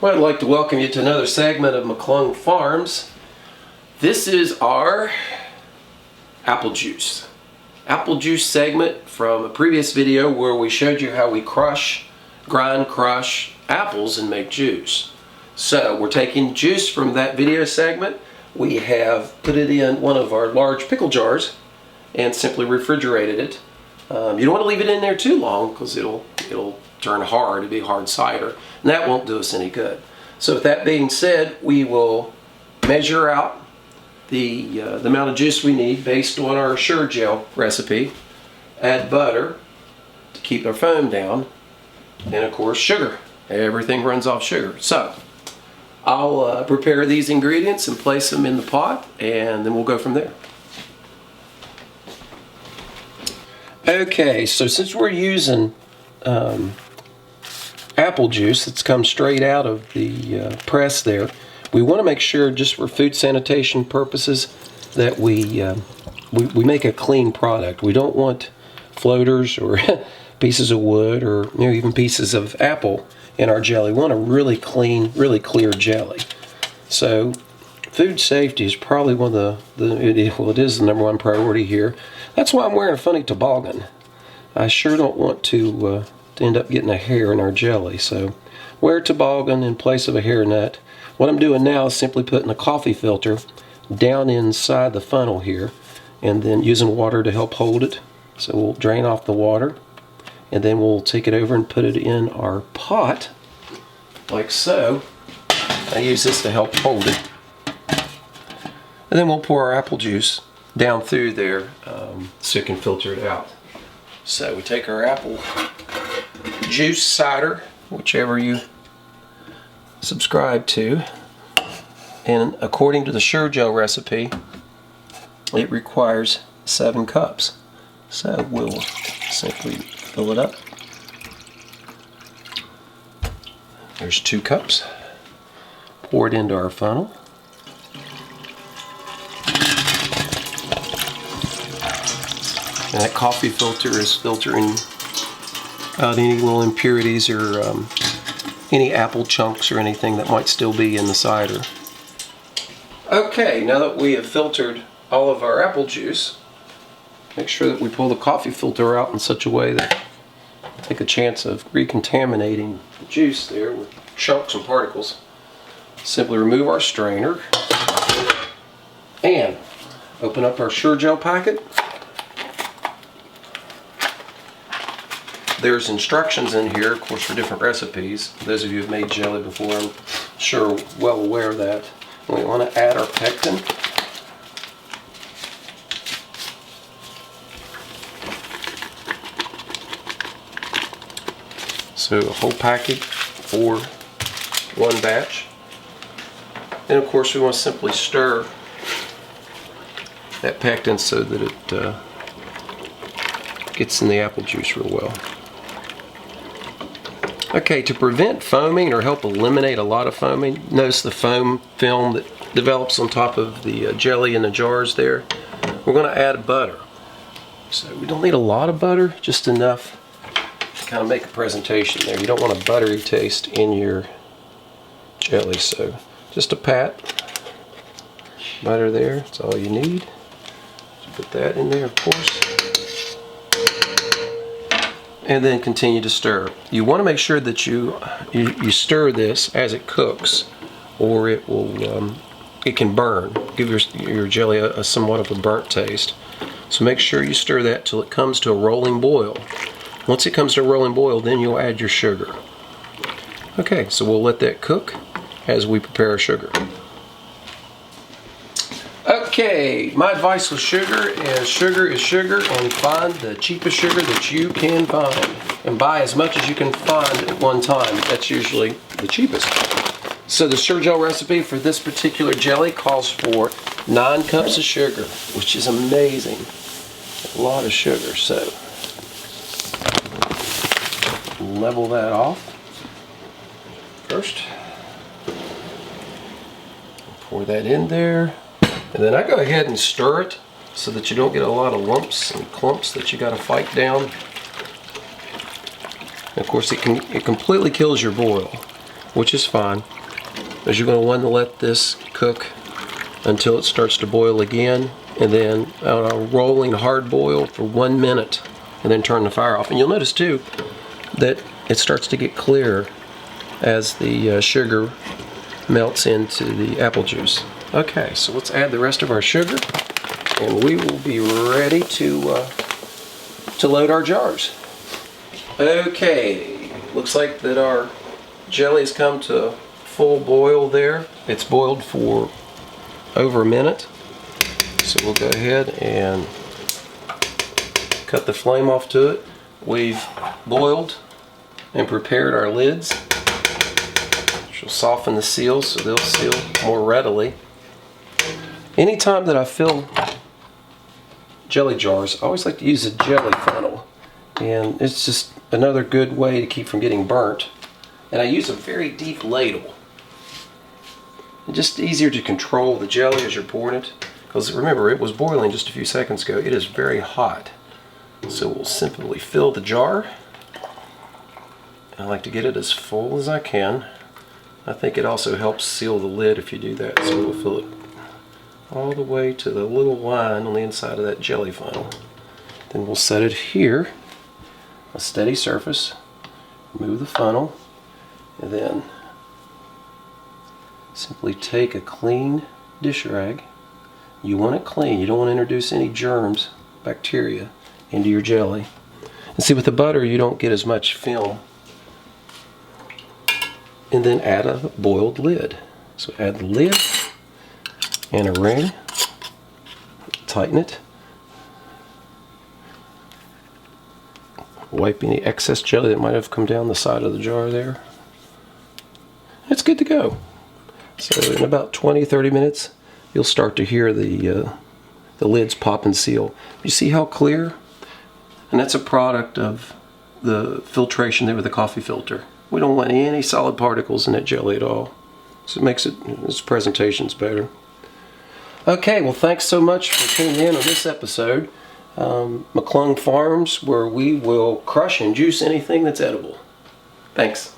Well, I'd like to welcome you to another segment of McClung Farms. This is our apple juice segment from a previous video where we showed you how we grind crush apples and make juice. So we're taking juice from that video segment. We have put it in one of our large pickle jars and simply refrigerated it. You don't want to leave it in there too long because it'll turn hard. It'll be hard cider, and that won't do us any good. So with that being said, we will measure out the amount of juice we need based on our sugar gel recipe. Add butter to keep our foam down, and of course sugar. Everything runs off sugar. So I'll prepare these ingredients and place them in the pot, and then we'll go from there. Okay, so since we're using apple juice that's come straight out of the press there, we want to make sure, just for food sanitation purposes, that we make a clean product. We don't want floaters or pieces of wood or even pieces of apple in our jelly. We want a really clean, really clear jelly. So food safety is probably one of it is the #1 priority here. That's why I'm wearing a funny toboggan. I sure don't want to end up getting a hair in our jelly, so wear a toboggan in place of a hairnet. What I'm doing now is simply putting a coffee filter down inside the funnel here, and then using water to help hold it. So we'll drain off the water, and then we'll take it over and put it in our pot, like so. I use this to help hold it. And then we'll pour our apple juice down through there so it can filter it out. So we take our apple juice, cider, whichever you subscribe to, and according to the sugar gel recipe, it requires 7 cups. So we'll simply fill it up. There's 2 cups. Pour it into our funnel. And that coffee filter is filtering out any little impurities or any apple chunks or anything that might still be in the cider. Okay, now that we have filtered all of our apple juice, make sure that we pull the coffee filter out in such a way that we take a chance of recontaminating the juice there with chunks and particles. Simply remove our strainer and open up our sugar gel packet. There's instructions in here, of course, for different recipes. Those of you who have made jelly before, I'm sure well aware of that. We want to add our pectin. So a whole packet for one batch. And of course we want to simply stir that pectin so that it gets in the apple juice real well. Okay, to prevent foaming or help eliminate a lot of foaming, notice the foam film that develops on top of the jelly in the jars there. We're going to add butter. So we don't need a lot of butter, just enough to kind of make a presentation there. You don't want a buttery taste in your jelly, so just a pat. Butter there, that's all you need. Just put that in there, of course. And then continue to stir. You want to make sure that you stir this as it cooks, or it can burn, give your jelly a somewhat of a burnt taste. So make sure you stir that till it comes to a rolling boil. Once it comes to a rolling boil, then you'll add your sugar. Okay, so we'll let that cook as we prepare our sugar. Okay, my advice with sugar is sugar, and find the cheapest sugar that you can find and buy as much as you can find at one time. That's usually the cheapest. So the sugar gel recipe for this particular jelly calls for 9 cups of sugar, which is amazing. A lot of sugar. So level that off first. Pour that in there. And then I go ahead and stir it so that you don't get a lot of lumps and clumps that you got to fight down. And of course, it completely kills your boil. which is fine, is you're going to want to let this cook until it starts to boil again, and then on a rolling hard boil for 1 minute, and then turn the fire off. And you'll notice too that it starts to get clearer as the sugar melts into the apple juice. Okay, so let's add the rest of our sugar, and we will be ready to load our jars. Okay, looks like that our jelly has come to full boil there. It's boiled for over a minute. So we'll go ahead and cut the flame off to it. We've boiled and prepared our lids, which will soften the seals so they'll seal more readily. Anytime that I fill jelly jars, I always like to use a jelly funnel, and it's just another good way to keep from getting burnt. And I use a very deep ladle. It's just easier to control the jelly as you're pouring it, because remember, it was boiling just a few seconds ago. It is very hot. So we'll simply fill the jar. I like to get it as full as I can. I think it also helps seal the lid if you do that. So we'll fill it all the way to the little line on the inside of that jelly funnel. Then we'll set it here, a steady surface, remove the funnel, and then simply take a clean dish rag. You want it clean. You don't want to introduce any germs, bacteria, into your jelly. And see, with the butter, you don't get as much film. And then add a boiled lid. So add the lid and a ring. Tighten it. Wipe any excess jelly that might have come down the side of the jar there. It's good to go. So in about 20-30 minutes, you'll start to hear the lids pop and seal. You see how clear? And that's a product of the filtration there with the coffee filter. We don't want any solid particles in that jelly at all. So it makes its presentation's better. Okay, well, thanks so much for tuning in on this episode. McClung Farms, where we will crush and juice anything that's edible. Thanks.